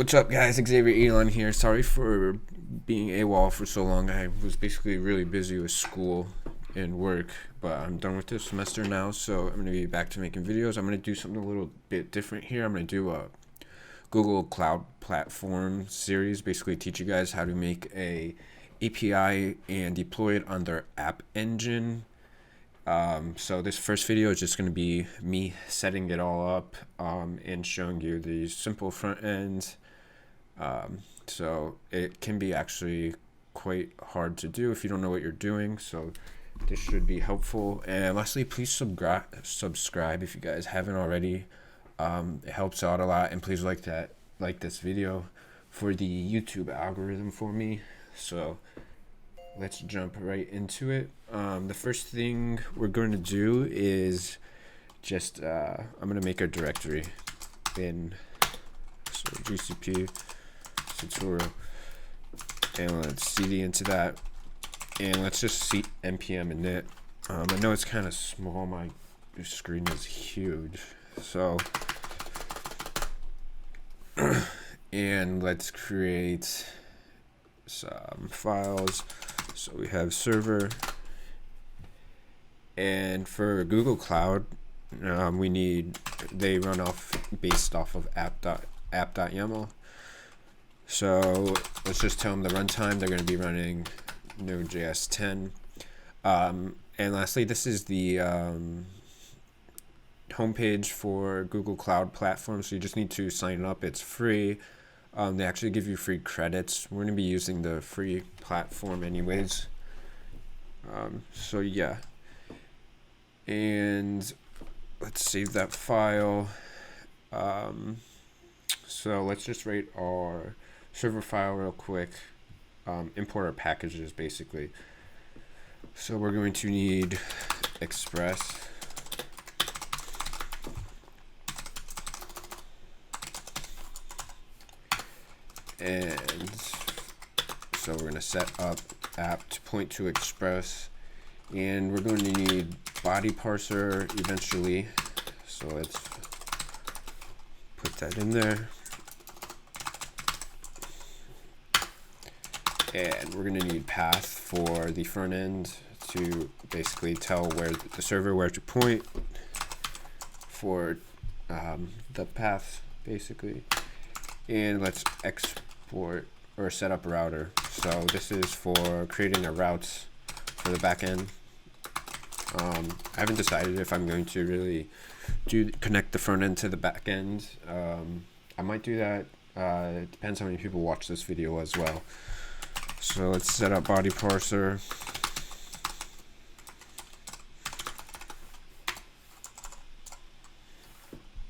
What's up, guys? Xavier Elon here. Sorry for being AWOL for so long. I was basically really busy with school and work, but I'm done with this semester now, so I'm going to be back to making videos. I'm going to do something a little bit different here. I'm going to do a Google Cloud Platform series, basically teach you guys how to make a API and deploy it on their app engine. So this first video is just going to be me setting it all up and showing you the simple front end. So it can be actually quite hard to do if you don't know what you're doing. So this should be helpful. And lastly, please subscribe if you guys haven't already. It helps out a lot, and please like this video for the YouTube algorithm for me. So let's jump right into it. The first thing we're going to do is just I'm going to make a directory in GCP tutorial, and let's cd into that, and let's just see npm init. I know it's kind of small, my screen is huge, so and let's create some files. So we have server, and for Google Cloud, they run based off of app.yaml. So let's just tell them the runtime. They're going to be running Node.js 10. And lastly, this is the homepage for Google Cloud Platform. So you just need to sign up. It's free. They actually give you free credits. We're going to be using the free platform anyways. So yeah. And let's save that file. So let's just write our server file real quick. Import our packages basically. So we're going to need Express. And so we're going to set up app to point to Express, and we're going to need body parser eventually. So let's put that in there. And we're going to need path for the front end to basically tell the server where to point for the path basically. And let's export or set up a router. So this is for creating a route for the backend. I haven't decided if I'm going to really connect the front end to the back end. I might do that. It depends how many people watch this video as well. So let's set up body parser.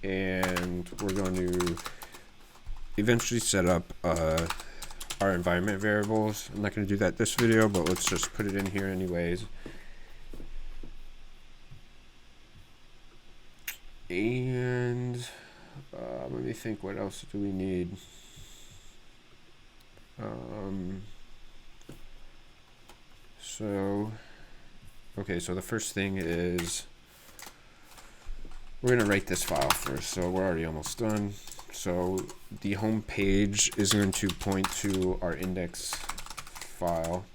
And we're going to eventually set up our environment variables. I'm not going to do that this video, but let's just put it in here anyways. And let me think, what else do we need? So the first thing is we're going to write this file first. So we're already almost done. So the home page is going to point to our index file.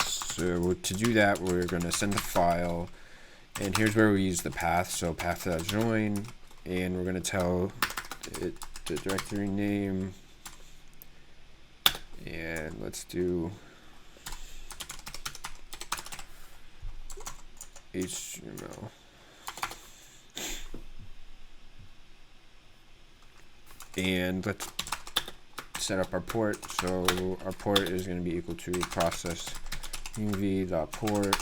So to do that, we're going to send the file, and here's where we use the path. So path.join, and we're going to tell it the directory name, and let's do HTML. And let's set up our port. So our port is going to be equal to process uv.port.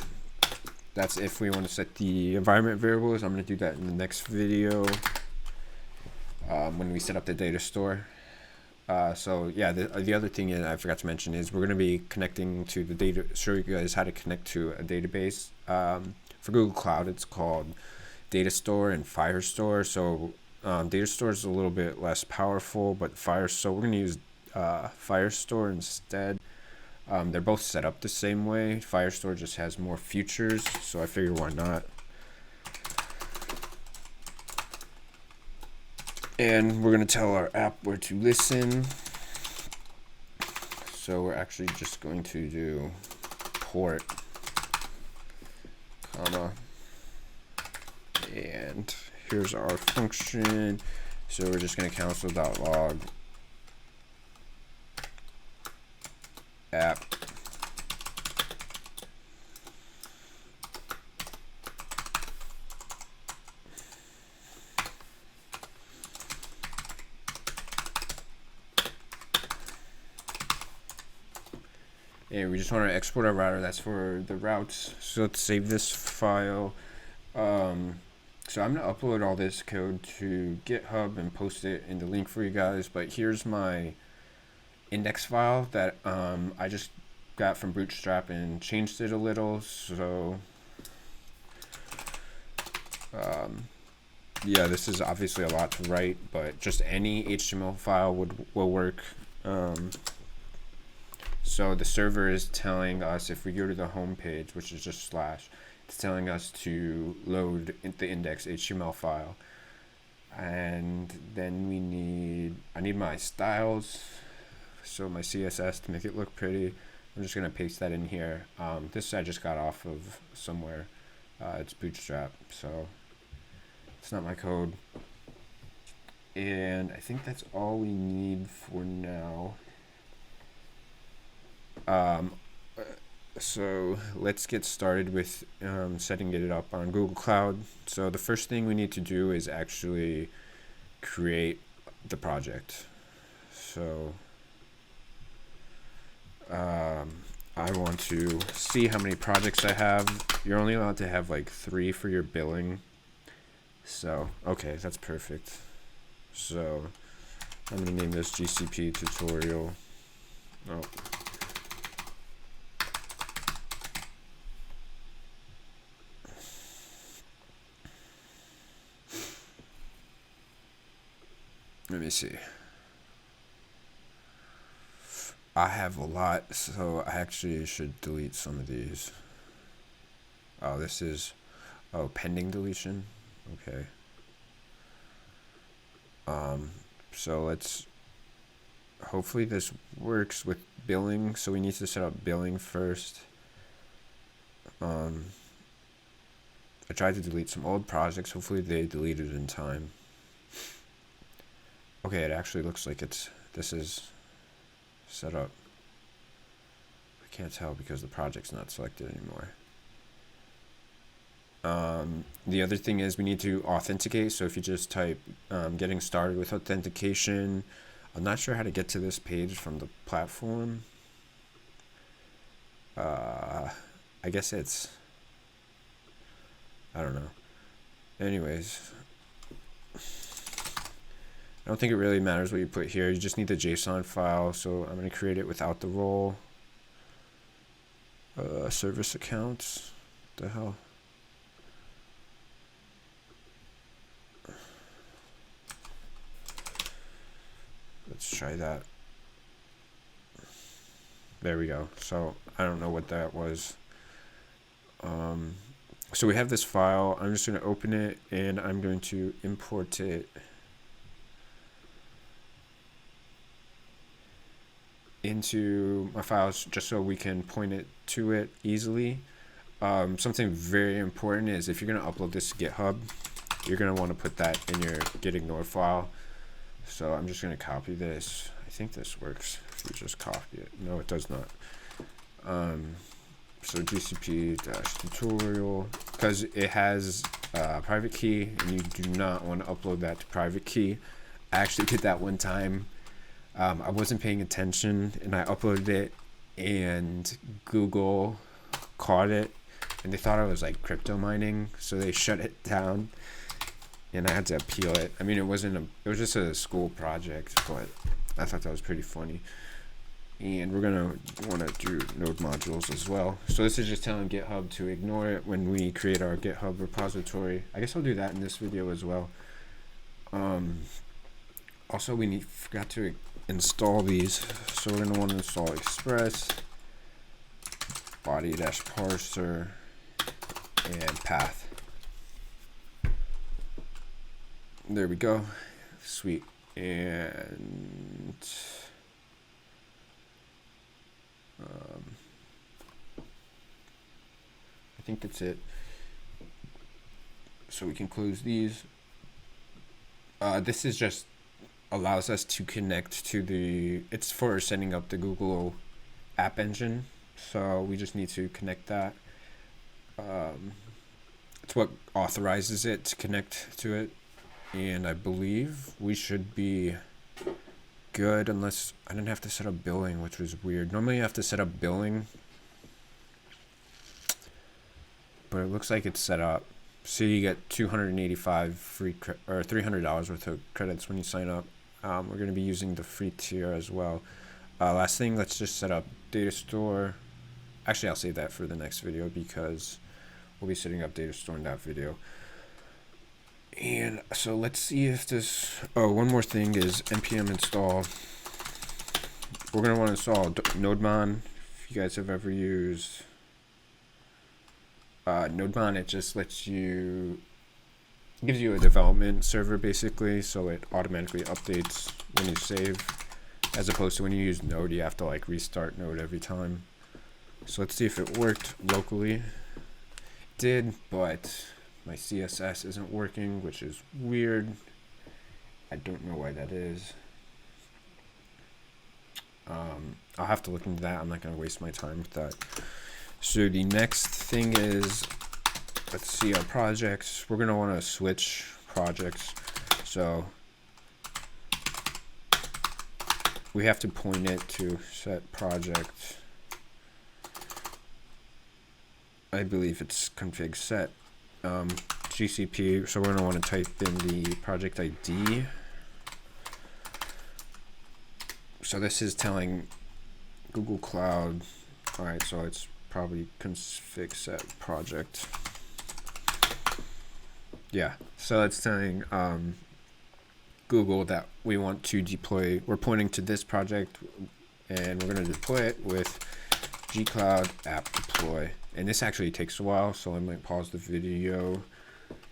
That's if we want to set the environment variables. I'm going to do that in the next video when we set up the data store. So yeah, the other thing that I forgot to mention is we're going to be connecting to the data, show you guys how to connect to a database. For Google Cloud, it's called Datastore and Firestore. So Datastore is a little bit less powerful, but we're going to use Firestore instead. They're both set up the same way. Firestore just has more features, so I figured why not. And we're going to tell our app where to listen. So we're actually just going to do port, comma, and here's our function. So we're just going to console.log app. And we just want to export our router. That's for the routes. So let's save this file. So I'm going to upload all this code to GitHub and post it in the link for you guys. But here's my index file that I just got from Bootstrap and changed it a little. So yeah, this is obviously a lot to write, but just any HTML file will work. So the server is telling us, if we go to the home page, which is just slash, it's telling us to load the index HTML file. And then I need my styles, so my CSS to make it look pretty. I'm just going to paste that in here. This I just got off of somewhere. It's Bootstrap, so it's not my code. And I think that's all we need for now. So let's get started with setting it up on Google Cloud. So the first thing we need to do is actually create the project. So I want to see how many projects I have. You're only allowed to have like 3 for your billing. So, okay, that's perfect. So I'm going to name this GCP tutorial. Oh. Let me see. I have a lot, so I actually should delete some of these. Oh, this is, pending deletion. Okay. So hopefully this works with billing. So we need to set up billing first. I tried to delete some old projects. Hopefully they deleted in time. Okay, it actually looks like this is set up. I can't tell because the project's not selected anymore. The other thing is we need to authenticate. So if you just type getting started with authentication, I'm not sure how to get to this page from the platform. I guess I don't know. Anyways, I don't think it really matters what you put here. You just need the JSON file. So I'm going to create it without the role. Service accounts. What the hell? Let's try that. There we go. So I don't know what that was. So we have this file. I'm just going to open it and I'm going to import it into my files just so we can point it to it easily. Something very important is if you're going to upload this to GitHub, you're going to want to put that in your gitignore file. So I'm just going to copy this. I think this works if you just copy it. No, it does not. So GCP-tutorial, because it has a private key and you do not want to upload that to private key. I actually did that one time. I wasn't paying attention and I uploaded it and Google caught it and they thought I was like crypto mining, so they shut it down and I had to appeal it. I mean, it was just a school project, but I thought that was pretty funny. And we're gonna want to do node modules as well. So this is just telling GitHub to ignore it when we create our GitHub repository. I guess I'll do that in this video as well. Also, we forgot to install these, so we're gonna want to install Express, body-parser, and path. There we go. Sweet. And I think that's it. So we can close these. This is just allows us to connect to it's for setting up the Google App Engine. So we just need to connect that. It's what authorizes it to connect to it. And I believe we should be good unless I didn't have to set up billing, which was weird. Normally you have to set up billing, but it looks like it's set up. So you get 285 free or $300 worth of credits when you sign up. We're going to be using the free tier as well. Last thing, let's just set up Datastore. Actually, I'll save that for the next video because we'll be setting up Datastore in that video. And so let's see if this. Oh, one more thing is npm install. We're going to want to install NodeMon. If you guys have ever used NodeMon, it just gives you a development server basically, so it automatically updates when you save, as opposed to when you use Node, you have to like restart Node every time. So let's see if it worked locally. It did, but my CSS isn't working, which is weird. I don't know why that is. I'll have to look into that. I'm not going to waste my time with that. So the next thing is, let's see our projects. We're going to want to switch projects. So we have to point it to set project. I believe it's config set GCP. So we're going to want to type in the project ID. So this is telling Google Cloud. All right, so it's probably config set project. Yeah, so it's telling Google that we want to deploy. We're pointing to this project, and we're going to deploy it with gcloud app deploy. And this actually takes a while, so I might pause the video.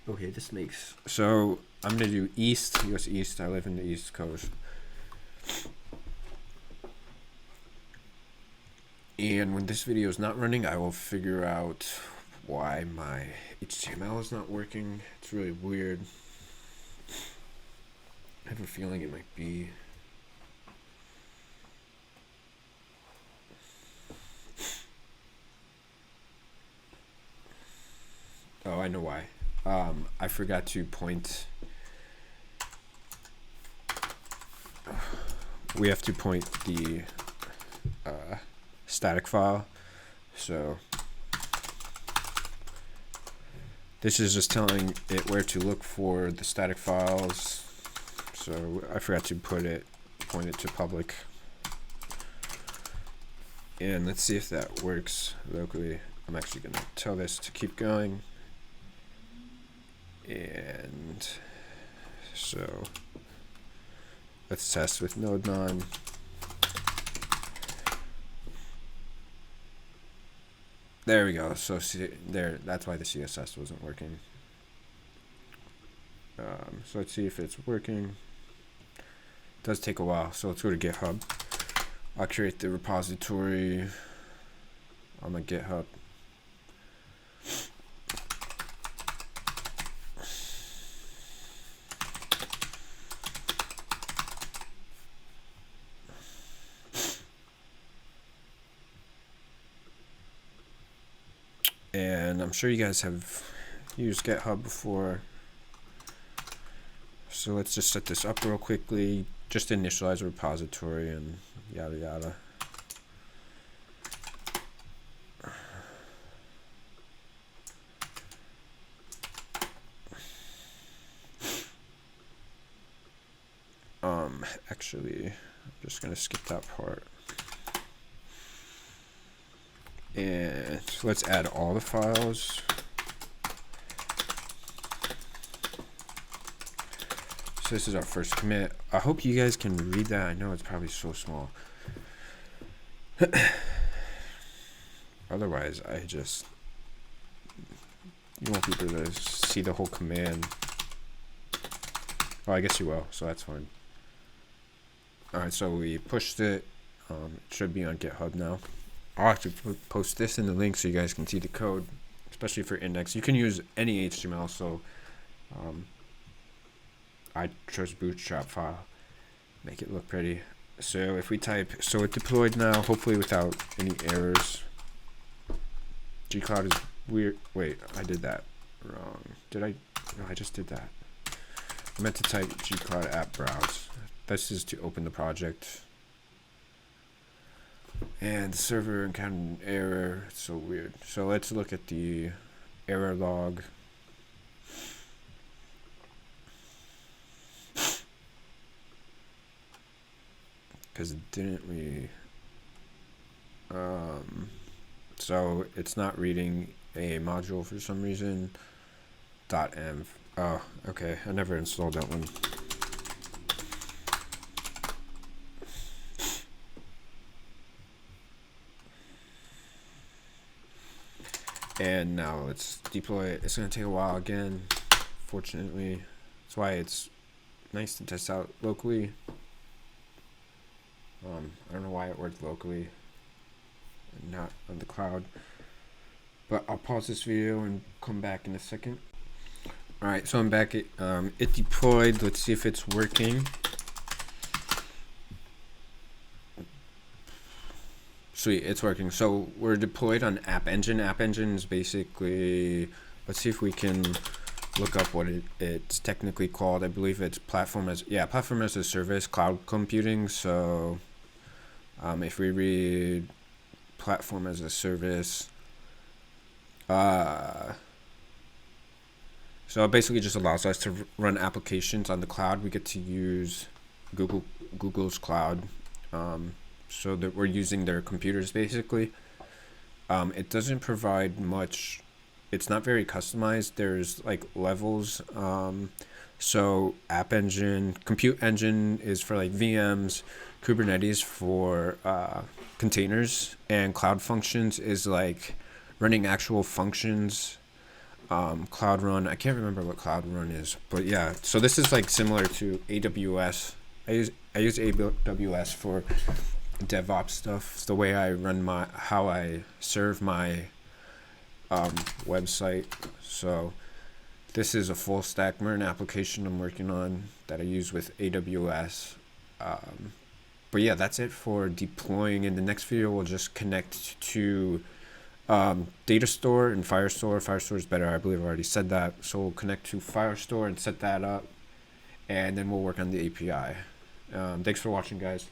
Okay, this makes. So I'm going to do East, US East. I live in the East Coast. And when this video is not running, I will figure out why my HTML is not working. It's really weird. I have a feeling it might be. Oh, I know why. I forgot to point. We have to point the static file. So this is just telling it where to look for the static files. So I forgot to point it to public. And let's see if that works locally. I'm actually going to tell this to keep going. And so let's test with NodeMon. There we go. So see, there, that's why the CSS wasn't working. So let's see if it's working. It does take a while, so let's go to GitHub. I'll create the repository on my GitHub. And I'm sure you guys have used GitHub before. So let's just set this up real quickly. Just initialize a repository and yada yada. Actually, I'm just gonna skip that part. And let's add all the files. So this is our first commit. I hope you guys can read that. I know it's probably so small. Otherwise, you won't be able to see the whole command. Oh, I guess you will, so that's fine. Alright, so we pushed it. It should be on GitHub now. I'll actually post this in the link so you guys can see the code, especially for index. You can use any HTML, so I chose Bootstrap file. Make it look pretty. So if we type, so it deployed now, hopefully without any errors. Gcloud is weird. Wait, I did that wrong. Did I? No, I just did that. I meant to type Gcloud app browse. This is to open the project. And the server encountered an error. It's so weird. So let's look at the error log. Because didn't we? So it's not reading a module for some reason. .env. Oh, okay. I never installed that one. And now let's deploy it. It's gonna take a while again, fortunately. That's why it's nice to test out locally. I don't know why it worked locally and not on the cloud. But I'll pause this video and come back in a second. Alright, so I'm back. It deployed. Let's see if it's working. Sweet, it's working. So we're deployed on App Engine. App Engine is basically, let's see if we can look up what it's technically called. I believe it's platform as a service, cloud computing. So if we read platform as a service, so it basically just allows us to run applications on the cloud. We get to use Google's cloud. So that we're using their computers basically. It doesn't provide much. It's not very customized. There's like levels. So App Engine, Compute Engine is for like VMs, Kubernetes for containers, and Cloud Functions is like running actual functions. Cloud Run, I can't remember what Cloud Run is, but yeah. So this is like similar to AWS. I use AWS for DevOps stuff. It's the way I run how I serve my website. So this is a full stack MERN application I'm working on that I use with AWS. But yeah, that's it for deploying. In the next video, we'll just connect to Datastore and Firestore. Firestore is better. I believe I already said that. So we'll connect to Firestore and set that up, and then we'll work on the API. Thanks for watching, guys.